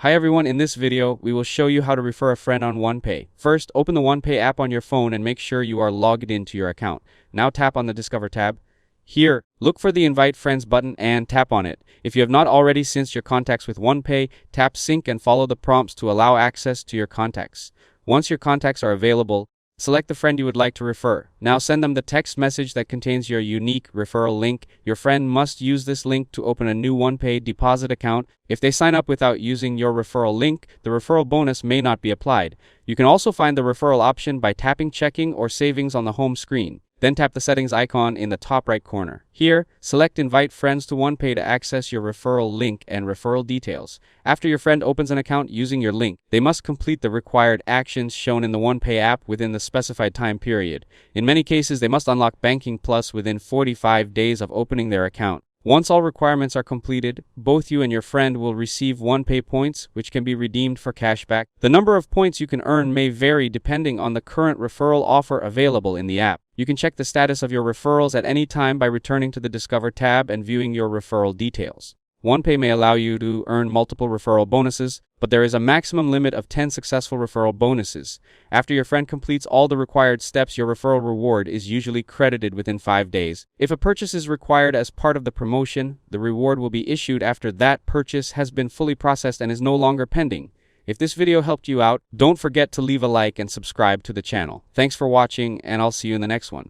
Hi everyone, in this video, we will show you how to refer a friend on OnePay. First, open the OnePay app on your phone and make sure you are logged into your account. Now tap on the Discover tab. Here, look for the Invite Friends button and tap on it. If you have not already synced your contacts with OnePay, tap Sync and follow the prompts to allow access to your contacts. Once your contacts are available, select the friend you would like to refer. Now send them the text message that contains your unique referral link. Your friend must use this link to open a new OnePay deposit account. If they sign up without using your referral link, the referral bonus may not be applied. You can also find the referral option by tapping Checking or Savings on the home screen. Then tap the settings icon in the top right corner. Here, select Invite Friends to OnePay to access your referral link and referral details. After your friend opens an account using your link, they must complete the required actions shown in the OnePay app within the specified time period. In many cases, they must unlock Banking Plus within 45 days of opening their account. Once all requirements are completed, both you and your friend will receive OnePay points, which can be redeemed for cashback. The number of points you can earn may vary depending on the current referral offer available in the app. You can check the status of your referrals at any time by returning to the Discover tab and viewing your referral details. OnePay may allow you to earn multiple referral bonuses, but there is a maximum limit of 10 successful referral bonuses. After your friend completes all the required steps, your referral reward is usually credited within 5 days. If a purchase is required as part of the promotion, the reward will be issued after that purchase has been fully processed and is no longer pending. If this video helped you out, don't forget to leave a like and subscribe to the channel. Thanks for watching, and I'll see you in the next one.